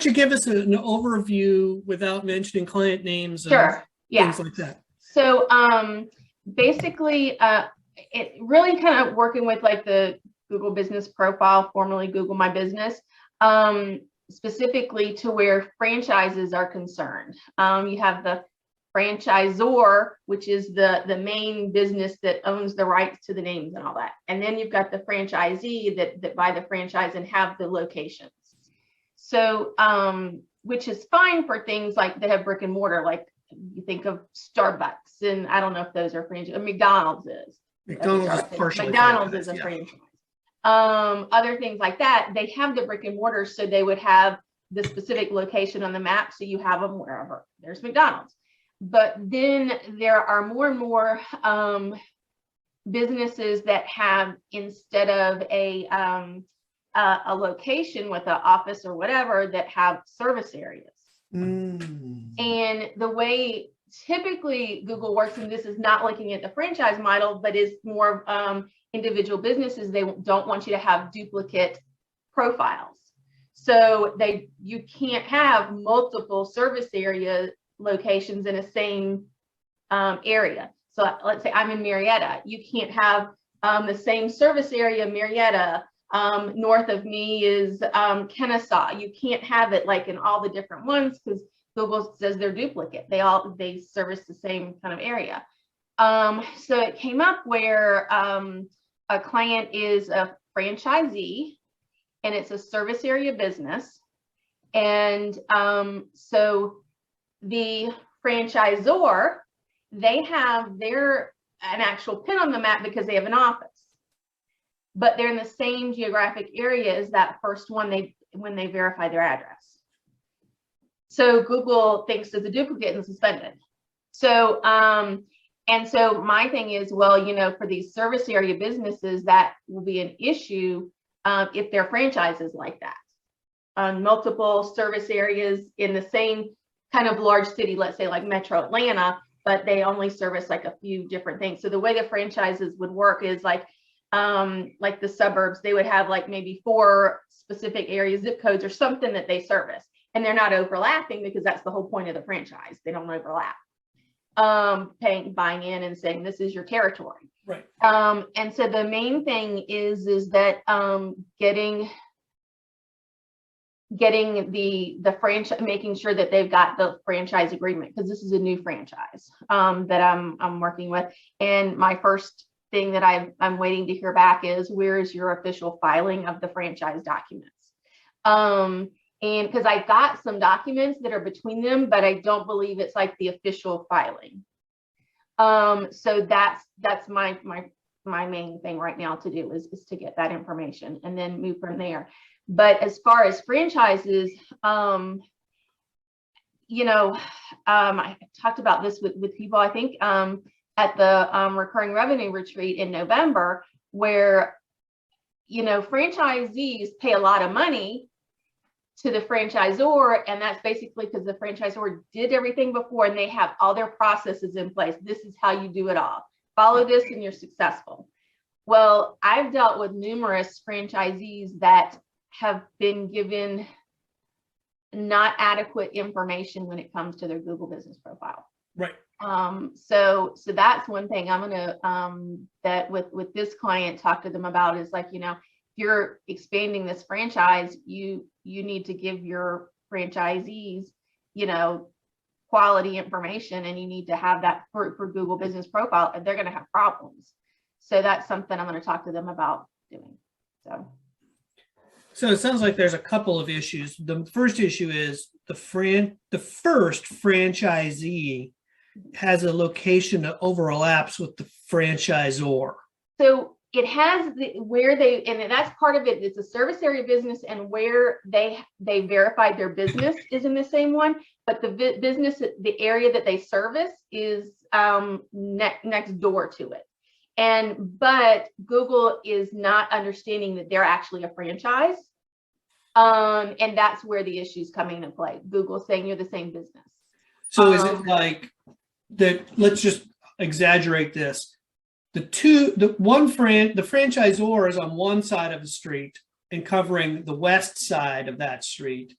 don't you give us an overview without mentioning client names and Sure. Yeah. things like that? So basically, it really kind of working with like the Google Business Profile, formerly Google My Business, specifically to where franchises are concerned. You have the franchisor, which is the main business that owns the rights to the names and all that. And then you've got the franchisee that buy the franchise and have the locations. So, which is fine for things like that have brick and mortar, like you think of Starbucks, and I don't know if those are franchise. McDonald's is. McDonald's is partially McDonald's is a franchise. Other things like that, they have the brick and mortar, so they would have the specific location on the map, so you have them wherever there's McDonald's. But then there are more and more businesses that have, instead of a location with an office or whatever, that have service areas. And the way typically Google works, and this is not looking at the franchise model, but is more individual businesses, they don't want you to have duplicate profiles. So you can't have multiple service area locations in a same area. So let's say I'm in Marietta. You can't have the same service area, Marietta. North of me is Kennesaw. You can't have it like in all the different ones because Google says they're duplicate. They service the same kind of area. So it came up where a client is a franchisee and it's a service area business. And so the franchisor, they have an actual pin on the map because they have an office, but they're in the same geographic area as that first one when they verify their address. So Google thinks it's a duplicate and suspended. So and so my thing is, well, for these service area businesses, that will be an issue if they're franchises like that. Multiple service areas in the same kind of large city, let's say like Metro Atlanta, but they only service like a few different things. So the way the franchises would work is like the suburbs, they would have like maybe 4 specific areas, zip codes or something that they service. And they're not overlapping because that's the whole point of the franchise. They don't overlap. Buying in and saying, this is your territory. Right. And so the main thing is that getting the franchise, making sure that they've got the franchise agreement, because this is a new franchise that I'm working with. And my first thing that I'm waiting to hear back is, where is your official filing of the franchise documents? And because I've got some documents that are between them, but I don't believe it's like the official filing. So that's my main thing right now to do is to get that information and then move from there. But as far as franchises, I talked about this with people, I think, at the recurring revenue retreat in November, where, franchisees pay a lot of money to the franchisor, and that's basically because the franchisor did everything before and they have all their processes in place. This is how you do it all. Follow this and you're successful. Well, I've dealt with numerous franchisees that have been given not adequate information when it comes to their Google Business Profile. Right. So that's one thing I'm gonna that with this client talk to them about is like, if you're expanding this franchise, you need to give your franchisees, quality information, and you need to have that for Google Business Profile, and they're going to have problems. So that's something I'm going to talk to them about doing. So it sounds like there's a couple of issues. The first issue is the first franchisee has a location that overlaps with the franchisor. So it has and that's part of it. It's a service area business, and where they verified their business is in the same one, but the business, the area that they service is next door to it. But Google is not understanding that they're actually a franchise. And that's where the issues coming into play. Google saying you're the same business. So is it like that? Let's just exaggerate this. The franchisor is on one side of the street and covering the west side of that street.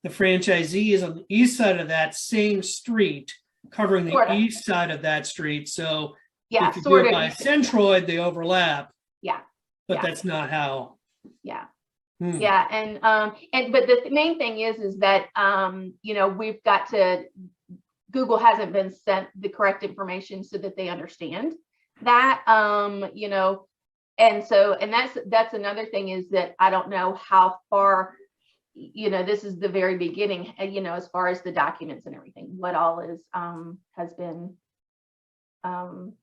the franchisee is on the east side of that same street, covering the Sorta. east side of that street. So Yeah, if you do sort it of. by Centroid, they overlap, Yeah, but Yeah. that's not how. yeah. Hmm. Yeah, and but the main thing is that we've got to, Google hasn't been sent the correct information so that they understand that, and that's another thing, is that I don't know how far, this is the very beginning, as far as the documents and everything, what all is has been, I'm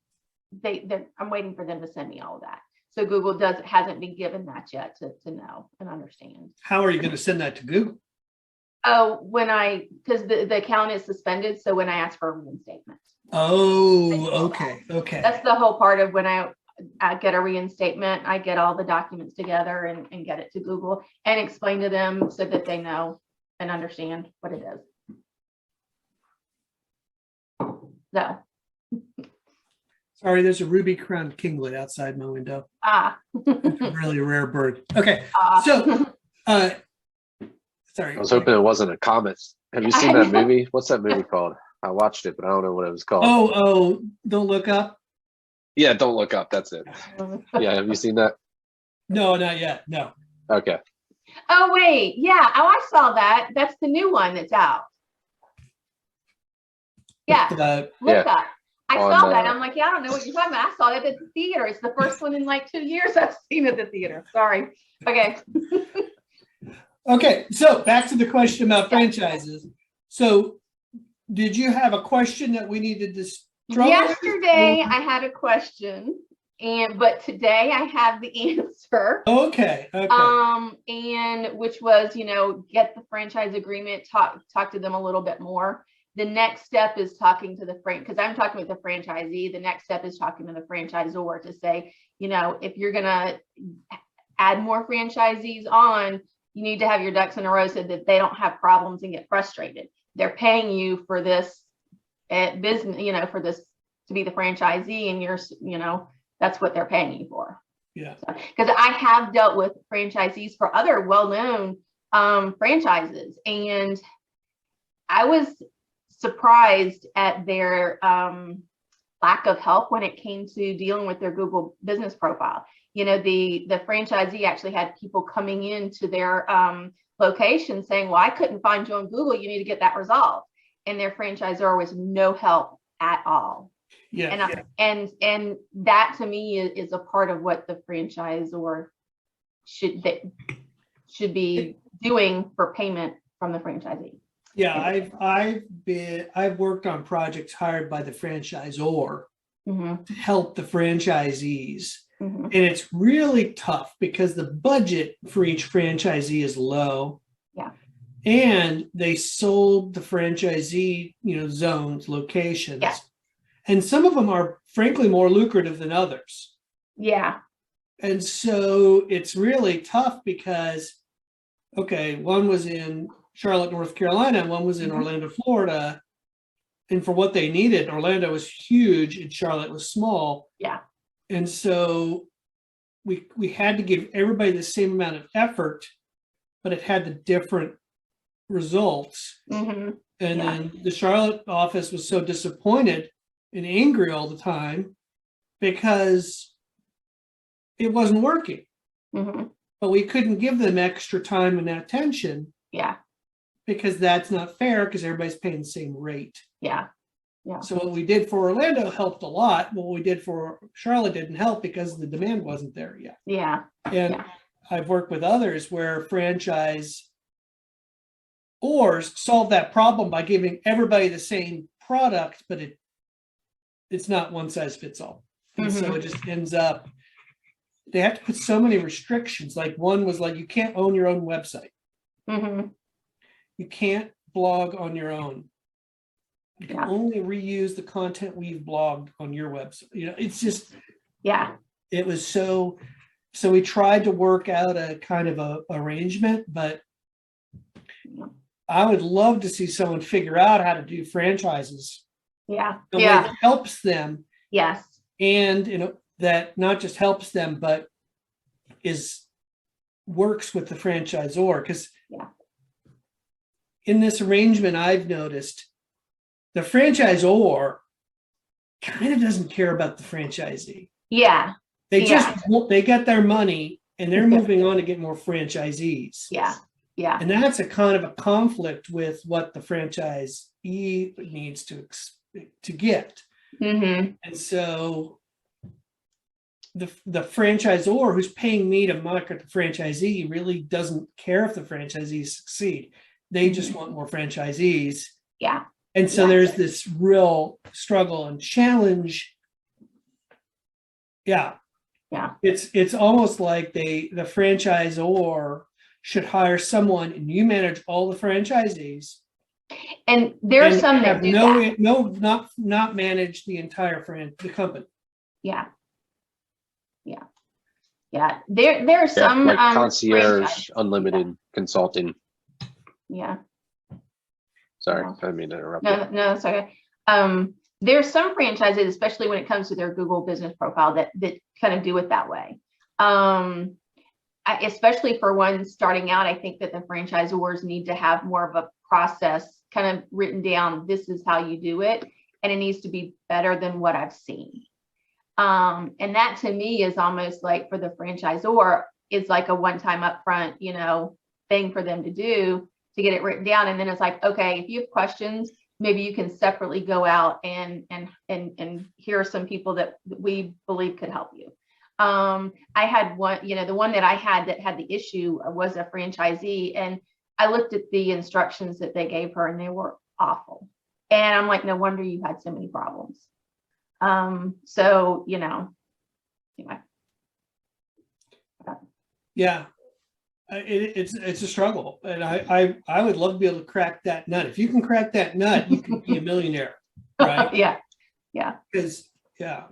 waiting for them to send me all of that. So Google hasn't been given that yet to know and understand. How are you going to send that to Google? Oh, because the account is suspended, so when I ask for a reinstatement. Oh, okay. That's the whole part of when I get a reinstatement, I get all the documents together and get it to Google and explain to them so that they know and understand what it is. So. Sorry, there's a ruby crowned kinglet outside my window. It's a really rare bird. Okay, so sorry. I was hoping it wasn't a comet. Have you seen that movie? What's that movie called? I watched it, but I don't know what it was called. Oh, Don't Look Up. Yeah, Don't Look Up. That's it. Yeah, have you seen that? No, not yet. No. Okay. Oh wait, yeah. Oh, I saw that. That's the new one that's out. Yeah, Look Up. I saw that. I'm like, yeah, I don't know what you're talking about. I saw it at the theater. It's the first one in like 2 years I've seen at the theater. Sorry. Okay. Okay, so back to the question about franchises. So did you have a question that we needed to struggle with? Yesterday I had a question, but today I have the answer. Okay. And which was, get the franchise agreement, talk to them a little bit more. The next step is talking to because I'm talking with the franchisee. The next step is talking to the franchisor to say, if you're going to add more franchisees on, you need to have your ducks in a row so that they don't have problems and get frustrated. They're paying you for this business, for this to be the franchisee, and that's what they're paying you for. Yeah. Because I have dealt with franchisees for other well-known franchises, and I was surprised at their lack of help when it came to dealing with their Google business profile. The franchisee actually had people coming into their location saying, well, I couldn't find you on Google. You need to get that resolved. And their franchisor was no help at all. Yeah. And that to me is a part of what the franchisor should be doing for payment from the franchisee. Yeah, I've worked on projects hired by the franchisor to help the franchisees. And it's really tough because the budget for each franchisee is low. Yeah. And they sold the franchisee, zones, locations. Yeah. And some of them are frankly more lucrative than others. Yeah. And so it's really tough because, okay, one was in Charlotte, North Carolina, and one was in Orlando, Florida. And for what they needed, Orlando was huge and Charlotte was small. Yeah. And so we had to give everybody the same amount of effort, but it had the different results. And then the Charlotte office was so disappointed and angry all the time because it wasn't working. But we couldn't give them extra time and attention. Yeah. Because that's not fair because everybody's paying the same rate. Yeah. Yeah. So what we did for Orlando helped a lot. What we did for Charlotte didn't help because the demand wasn't there yet. Yeah. And I've worked with others where franchise ors solve that problem by giving everybody the same product, but it's not one size fits all. And so it just ends up, they have to put so many restrictions. Like one was like, you can't own your own website. You can't blog on your own. You can only reuse the content we've blogged on your website. It's just, it was so we tried to work out a kind of a arrangement, but I would love to see someone figure out how to do franchises. That helps them. Yes. And, that not just helps them, but works with the franchisor. Because in this arrangement, I've noticed the franchisor kind of doesn't care about the franchisee. Yeah. They Yeah. they get their money and they're moving on to get more franchisees. Yeah. Yeah. And that's a kind of a conflict with what the franchisee needs to get. Mm-hmm. And so the franchisor who's paying me to market the franchisee really doesn't care if the franchisees succeed. They just want more franchisees. Yeah. And so there's this real struggle and challenge. Yeah. Yeah. It's almost like the franchisor should hire someone and you manage all the franchisees. And there are some that have do that. not manage the entire the company. Yeah. Yeah. Yeah. There are some like concierge, franchise- unlimited consulting. Yeah. Sorry, No. I didn't mean to interrupt. No, that's okay. There's some franchises, especially when it comes to their Google business profile, that kind of do it that way. Especially for one starting out, I think that the franchisors need to have more of a process kind of written down. This is how you do it, and it needs to be better than what I've seen. And that to me is almost like for the franchisor, it's like a one-time upfront, thing for them to do to get it written down. And then it's like, okay, if you have questions, maybe you can separately go out and here are some people that we believe could help you. I had one, the one that I had that had the issue was a franchisee, and I looked at the instructions that they gave her and they were awful. And I'm like, no wonder you had so many problems. So, anyway. Yeah. It's a struggle, and I would love to be able to crack that nut. If you can crack that nut, you can be a millionaire, right? Yeah. Because what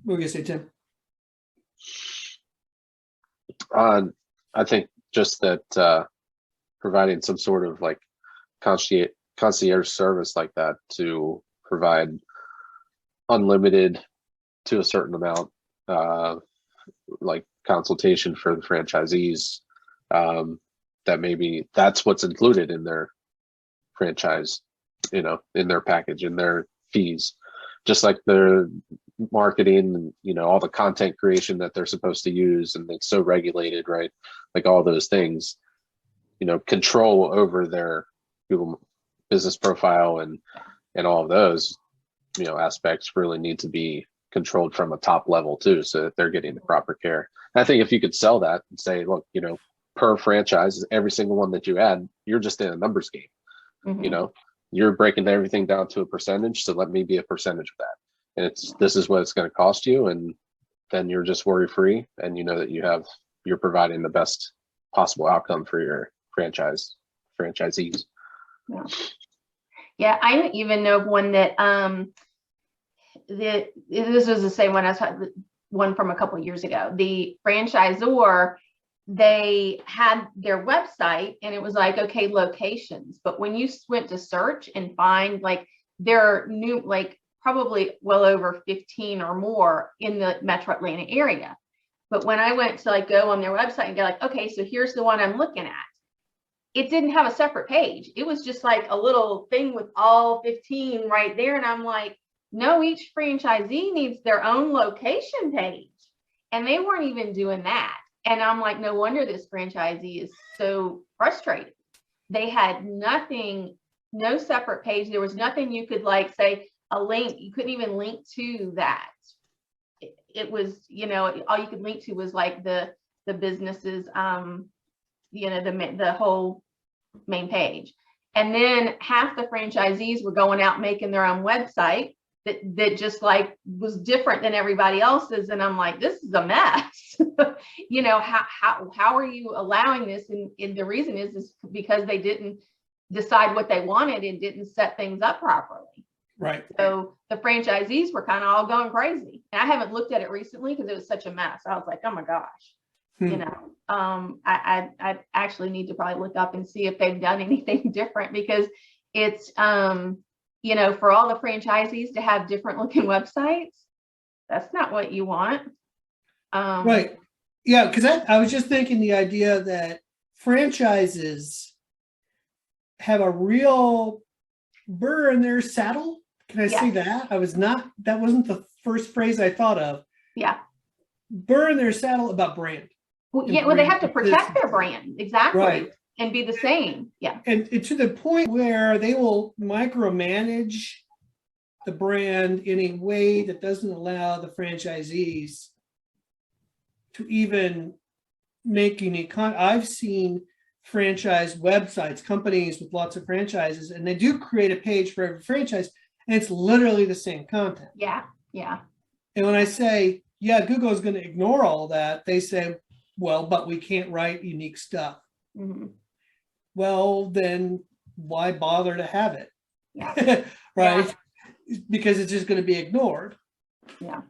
were you gonna say, Tim? I think just that providing some sort of like concierge service like that to provide unlimited to a certain amount, like consultation for the franchisees, that maybe that's what's included in their franchise, in their package, in their fees, just like their marketing and all the content creation that they're supposed to use, and it's so regulated, right? Like all those things, control over their Google business profile and all of those aspects really need to be controlled from a top level too, so that they're getting the proper care. And I think if you could sell that and say, look, per franchise, every single one that you add, you're just in a numbers game. Mm-hmm. You're breaking everything down to a percentage, so let me be a percentage of that, and this is what it's going to cost you, and then you're just worry free, and you know that you're providing the best possible outcome for your franchisees. Yeah, I even know one that this was the same one as one from a couple of years ago. The franchisor, they had their website and it was like, okay, locations. But when you went to search and find like there are new, like probably well over 15 or more in the Metro Atlanta area. But when I went to like go on their website and get like, okay, so here's the one I'm looking at, it didn't have a separate page. It was just like a little thing with all 15 right there. And I'm like, no, each franchisee needs their own location page. And they weren't even doing that. And I'm like, no wonder this franchisee is so frustrated. They had nothing, no separate page. There was nothing you could like say a link. You couldn't even link to that. It was, all you could link to was like the businesses, the whole main page. And then half the franchisees were going out making their own website that just like was different than everybody else's. And I'm like, this is a mess. How are you allowing this? And the reason is because they didn't decide what they wanted and didn't set things up properly. Right. So the franchisees were kind of all going crazy. And I haven't looked at it recently because it was such a mess. I was like, oh my gosh. I actually need to probably look up and see if they've done anything different, because it's for all the franchisees to have different looking websites, that's not what you want. Right. Yeah, because I was just thinking the idea that franchises have a real burr in their saddle. Can I say Yes. that? That wasn't the first phrase I thought of. Yeah. Burr in their saddle about brand. Well, And yeah, well, they brand have to protect their consistency. brand. Exactly. Right. And be the same. Yeah. And to the point where they will micromanage the brand in a way that doesn't allow the franchisees to even make unique I've seen franchise websites, companies with lots of franchises, and they do create a page for every franchise, and it's literally the same content. Yeah. Yeah. And when I say, yeah, Google is going to ignore all that, they say, well, but we can't write unique stuff. Mm-hmm. Well, then why bother to have it? Yeah. Right? Because it's just going to be ignored. Yeah.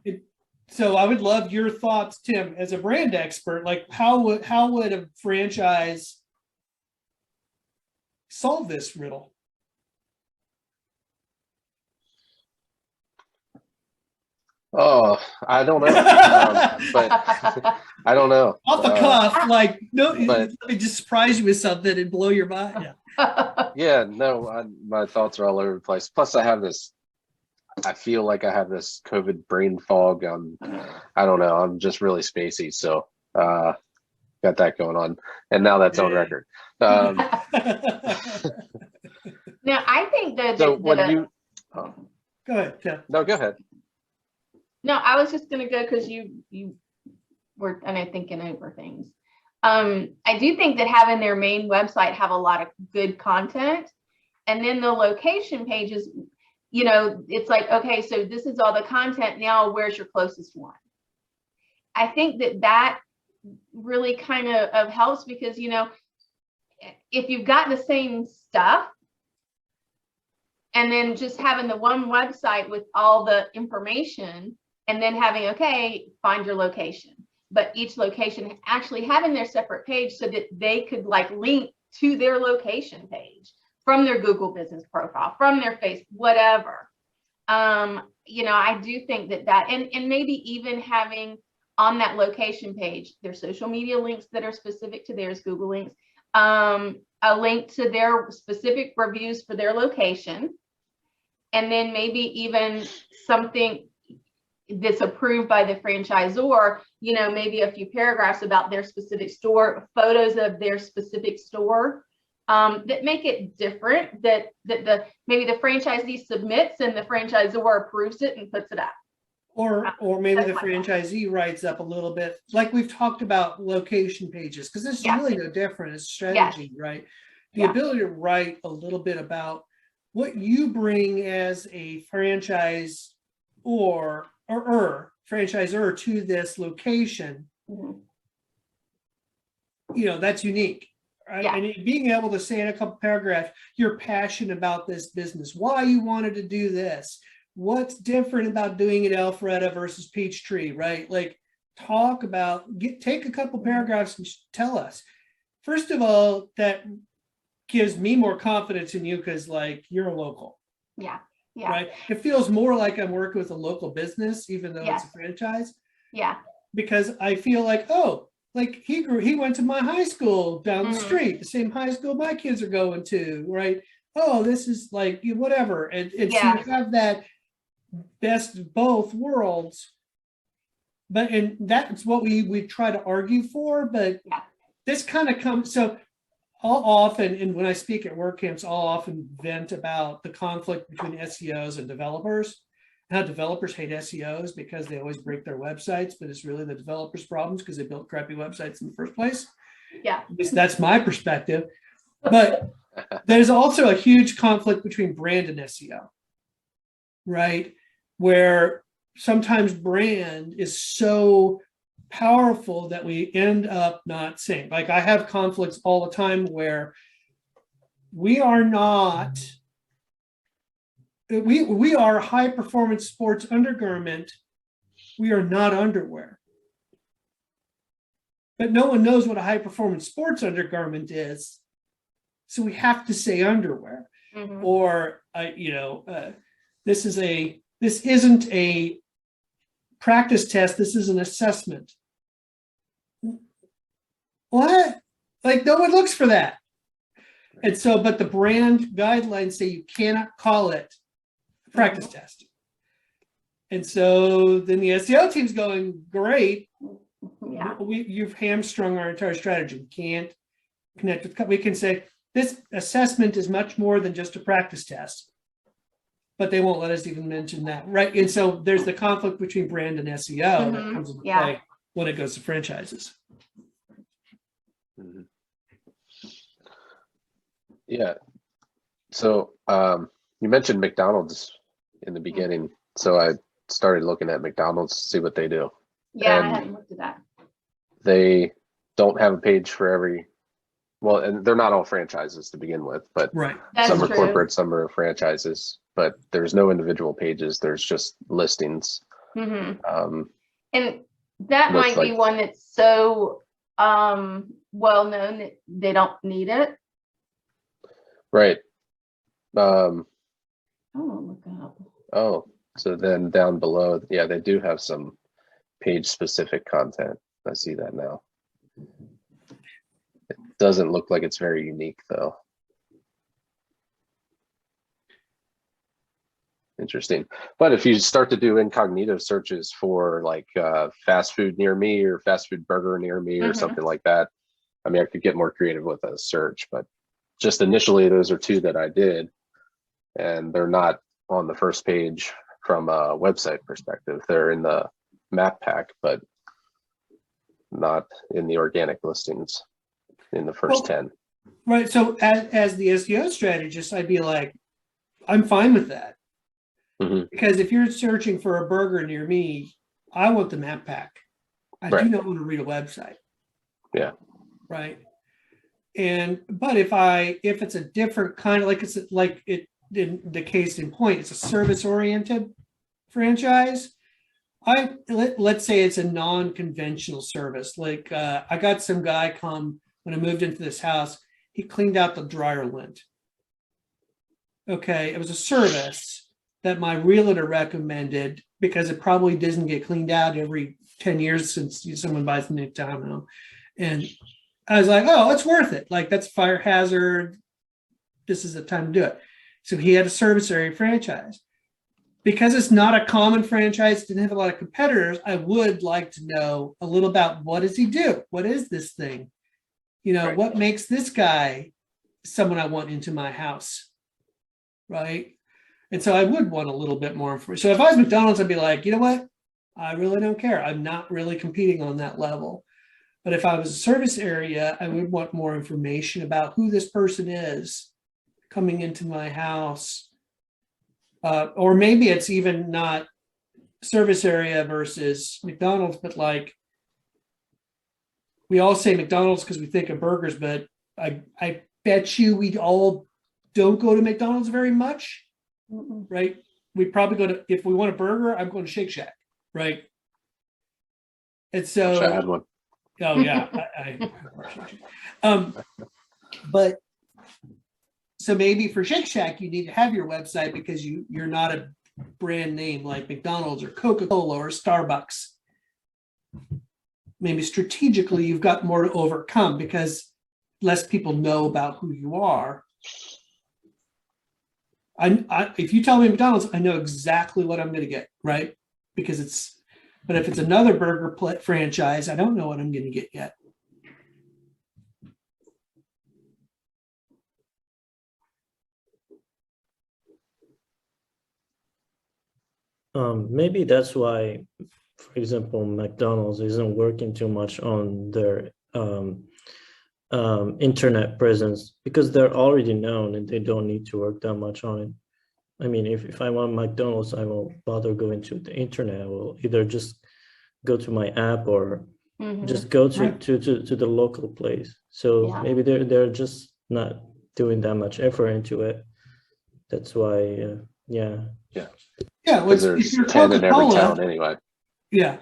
So I would love your thoughts, Tim, as a brand expert. Like, how would a franchise solve this riddle? Oh, I don't know. But I don't know. Off the cuff, like, no, but- let me just surprise you with something and blow your mind. Yeah. Yeah, no, my thoughts are all over the place. Plus, I feel like I have this COVID brain fog. I don't know. I'm just really spacey. So, got that going on. And now that's on Yeah. record. Now, I think that. So when you, Go ahead, Tim. no, go ahead. No, I was just going to go because you were, and I'm thinking over things. I do think that having their main website have a lot of good content, and then the location pages, it's like, okay, so this is all the content. Now, where's your closest one? I think that really kind of helps because, if you've got the same stuff, and then just having the one website with all the information, and then having, okay, find your location. But each location actually having their separate page so that they could link to their location page from their Google business profile, from their face, whatever. I do think that and maybe even having on that location page, their social media links that are specific to theirs, Google links, a link to their specific reviews for their location, and then maybe even something that's approved by the franchisor, maybe a few paragraphs about their specific store, photos of their specific store, that make it different, that maybe the franchisee submits and the franchisor approves it and puts it up. Or maybe the That's my franchisee writes up a little bit, like we've talked about location pages, because this is really no different. It's strategy, right? The ability to write a little bit about what you bring as a franchise or franchisor to this location, Mhm. That's unique. Right? Yeah. And being able to say in a couple paragraphs, you're passionate about this business, why you wanted to do this, what's different about doing it Alpharetta versus Peachtree, right? Like, talk about, take a couple paragraphs and tell us. First of all, that gives me more confidence in you because, you're a local. Yeah. Yeah. Right. It feels more like I'm working with a local business, even though it's a franchise. Yeah. Because I feel like, he went to my high school down the street, the same high school my kids are going to, right? Oh, this is whatever. And so you have that best of both worlds. And that's what we try to argue for. But this kind of comes, so I'll often, and when I speak at work camps, I'll often vent about the conflict between SEOs and developers, how developers hate SEOs because they always break their websites, but it's really the developers' problems because they built crappy websites in the first place. Yeah. At least that's my perspective. But there's also a huge conflict between brand and SEO, right? Where sometimes brand is so powerful that we end up not seeing. Like, I have conflicts all the time where we are high performance sports undergarment. We are not underwear. But no one knows what a high performance sports undergarment is. So we have to say underwear. Mhm. Or this isn't a practice test, this is an assessment. What? No one looks for that. And so, but the brand guidelines say you cannot call it a practice test. And so then the SEO team's going, great. Yeah. You've hamstrung our entire strategy. We can't connect with, we can say this assessment is much more than just a practice test, but they won't let us even mention that, right? And so there's the conflict between brand and SEO that comes into play when it goes to franchises. Mhm. Yeah. So you mentioned McDonald's in the beginning. So I started looking at McDonald's to see what they do. Yeah, And I haven't looked at that. they don't have a page for every, well, and they're not all franchises to begin with, but Right. That's some are true. corporate, some are franchises, but there's no individual pages. There's just listings. Mhm. Um, And that Looks might be like- one that's so well known that they don't need it. right. I want to look it up. Oh, so then down below, yeah, they do have some page specific content. I see that now. It doesn't look like it's very unique though. Interesting. But if you start to do incognito searches for like fast food near me or fast food burger near me or something like that, I mean, I could get more creative with a search, but just initially, those are two that I did, and they're not on the first page from a website perspective. They're in the map pack, but not in the organic listings in the first 10. Right. So as the SEO strategist, I'd be like, I'm fine with that. Mhm. Because if you're searching for a burger near me, I want the map pack. I do Right. not want to read a website. Yeah. Right. And but if it's a different kind of like it in the case in point, it's a service oriented franchise. Let's say it's a non-conventional service. Like I got some guy come when I moved into this house, he cleaned out the dryer lint. Okay, it was a service that my realtor recommended because it probably doesn't get cleaned out every 10 years since someone buys a new townhome. And I was like, oh, it's worth it. Like that's fire hazard. This is the time to do it. So he had a service area franchise. Because it's not a common franchise, didn't have a lot of competitors, I would like to know a little about what does he do? What is this thing? You know, Right. what makes this guy someone I want into my house? Right. And so I would want a little bit more information. So if I was McDonald's, I'd be like, you know what? I really don't care. I'm not really competing on that level. But if I was a service area, I would want more information about who this person is coming into my house. Or maybe it's even not service area versus McDonald's, but like we all say McDonald's because we think of burgers, but I bet you we all don't go to McDonald's very much. Right? We probably go to, if we want a burger, I'm going to Shake Shack, right? And so, Wish I had one. oh yeah, but so maybe for Shake Shack, you need to have your website because you're not a brand name like McDonald's or Coca-Cola or Starbucks. Maybe strategically, you've got more to overcome because less people know about who you are. If you tell me McDonald's, I know exactly what I'm going to get, right? Because it's, but if it's another burger franchise, I don't know what I'm going to get yet. Maybe that's why, for example, McDonald's isn't working too much on their internet presence because they're already known and they don't need to work that much on it. I mean, if I want McDonald's, I won't bother going to the internet. I will either just go to my app or just go to the local place. So maybe they're just not doing that much effort into it. That's why, yeah. Yeah, well, Because there's 10 in every town anyway. Yeah.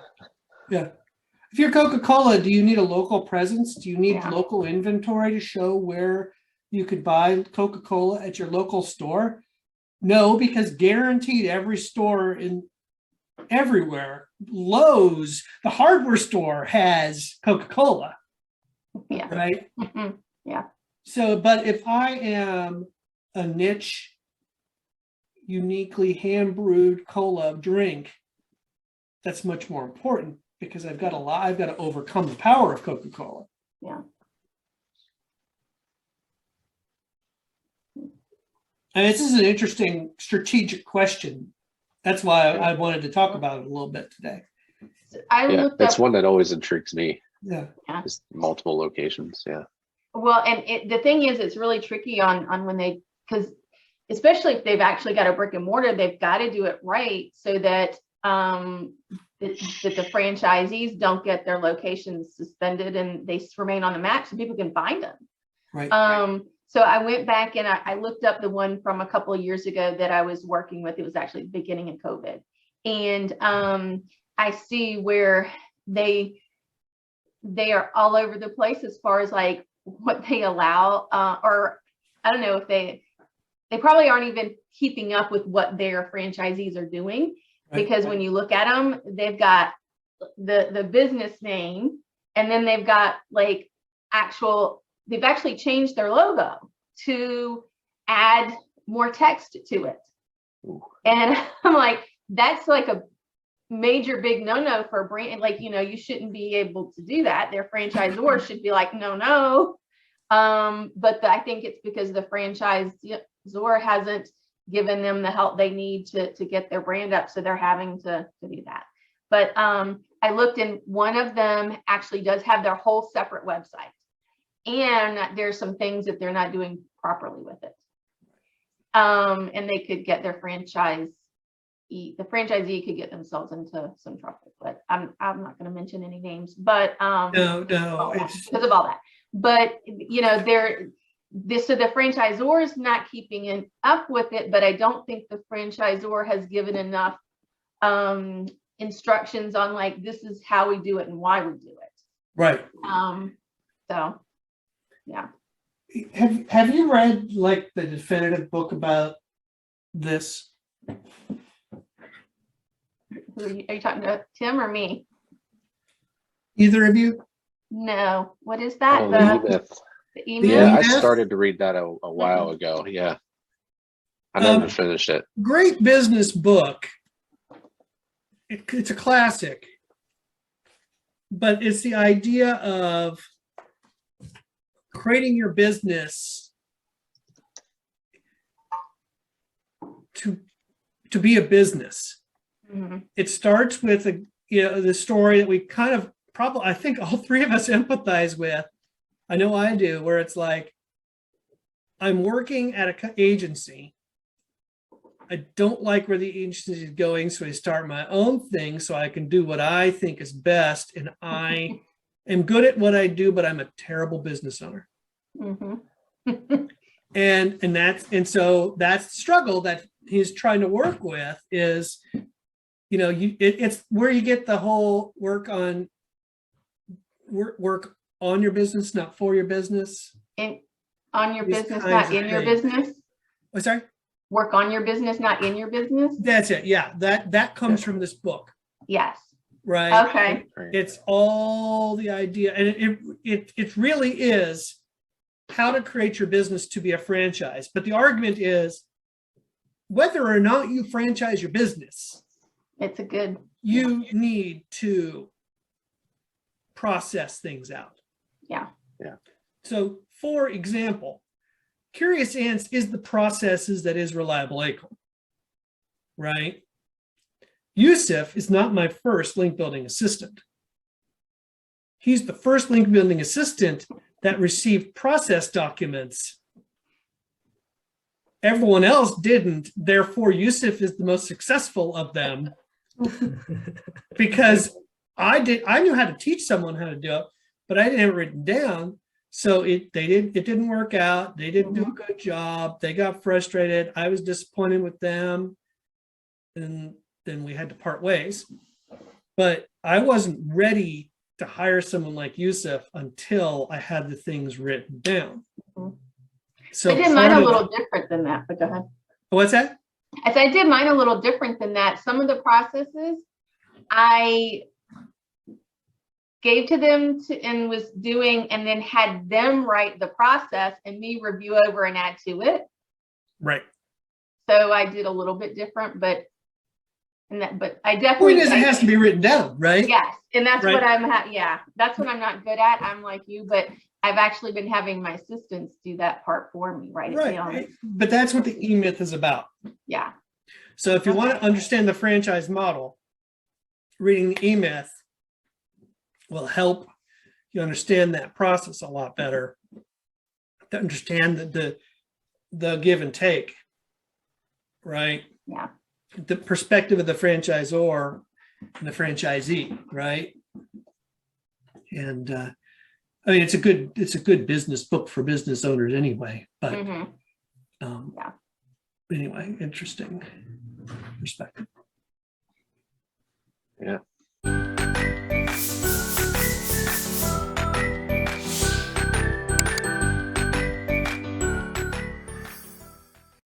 If you're Coca-Cola, do you need a local presence? Do you need local inventory to show where you could buy Coca-Cola at your local store? No, because guaranteed every store in everywhere, Lowe's, the hardware store has Coca-Cola. Yeah. Right. Yeah. So, but if I am a niche, uniquely hand brewed cola drink, that's much more important because I've got to overcome the power of Coca-Cola. Yeah. And this is an interesting strategic question. That's why I wanted to talk about it a little bit today. So I Yeah, looked that's up, one that always intrigues me. Yeah. Is multiple locations. Yeah. well, and the thing is, it's really tricky on when they, because especially if they've actually got a brick and mortar, they've got to do it right so that that the franchisees don't get their locations suspended and they remain on the map so people can find them. Right. So I went back and I looked up the one from a couple of years ago that I was working with. It was actually the beginning of COVID. And I see where they are all over the place as far as like what they allow, or I don't know if they probably aren't even keeping up with what their franchisees are doing. Because when you look at them, they've got the business name, and then they've got like they've actually changed their logo to add more text to it. Ooh. And I'm like, that's like a major big no-no for a brand. Like, you shouldn't be able to do that. Their franchisor should be like, no. But I think it's because the franchisor hasn't given them the help they need to get their brand up. So they're having to do that. But I looked, and one of them actually does have their whole separate website. And there's some things that they're not doing properly with it. And they could get their franchisee could get themselves into some trouble. But I'm not going to mention any names, but No, because of all that. But so the franchisor is not keeping up with it, but I don't think the franchisor has given enough instructions on like, this is how we do it and why we do it. right. So yeah. Have you read like the definitive book about this? Are you talking to Tim or me? Either of you? No. What is that? Oh, the E-Myth. The email? Yeah, I E-Myth? started to read that a while ago. Yeah. I never finished it. Great business book. It's a classic, but it's the idea of creating your business to be a business. Mm-hmm. It starts with the story that we kind of I think all three of us empathize with. I know I do, where it's like, I'm working at an agency. I don't like where the agency is going, so I start my own thing so I can do what I think is best. And I am good at what I do, but I'm a terrible business owner. Mm-hmm. and so that's the struggle that he's trying to work with is, it's where you get the whole work on your business, not for your business. And on your These business, kinds not of in your things. business. Oh, sorry. Work on your business, not in your business. That's it. Yeah, that comes from this book, Yes. right? Okay. It's all the idea, and it really is how to create your business to be a franchise. But the argument is whether or not you franchise your business, It's a good. you need to process things out. Yeah. So, for example, Curious Ants is the processes that is Reliable Acorn, right? Yusuf is not my first link building assistant. He's the first link building assistant that received process documents. Everyone else didn't. Therefore, Yusuf is the most successful of them because I knew how to teach someone how to do it, but I didn't have it written down. So it didn't work out. They didn't do a good job. They got frustrated. I was disappointed with them. And then we had to part ways. But I wasn't ready to hire someone like Yusuf until I had the things written down. So I did mine a little different than that, but go ahead. What's that? As I did mine a little different than that. Some of the processes I gave to them and was doing, and then had them write the process and me review over and add to it. Right. So I did a little bit different, but I Point definitely. is, it has to be written down, right? Yes, and that's Right. what that's what I'm not good at. I'm like you, but I've actually been having my assistants do that part for me, write it down. Right. But that's what the E-Myth is about. Yeah. So if you want to understand the franchise model, reading the E-Myth will help you understand that process a lot better, to understand the give and take, right? Yeah. The perspective of the franchisor and the franchisee, right? And I mean, it's a good business book for business owners anyway, but Yeah. anyway, interesting perspective. Yeah.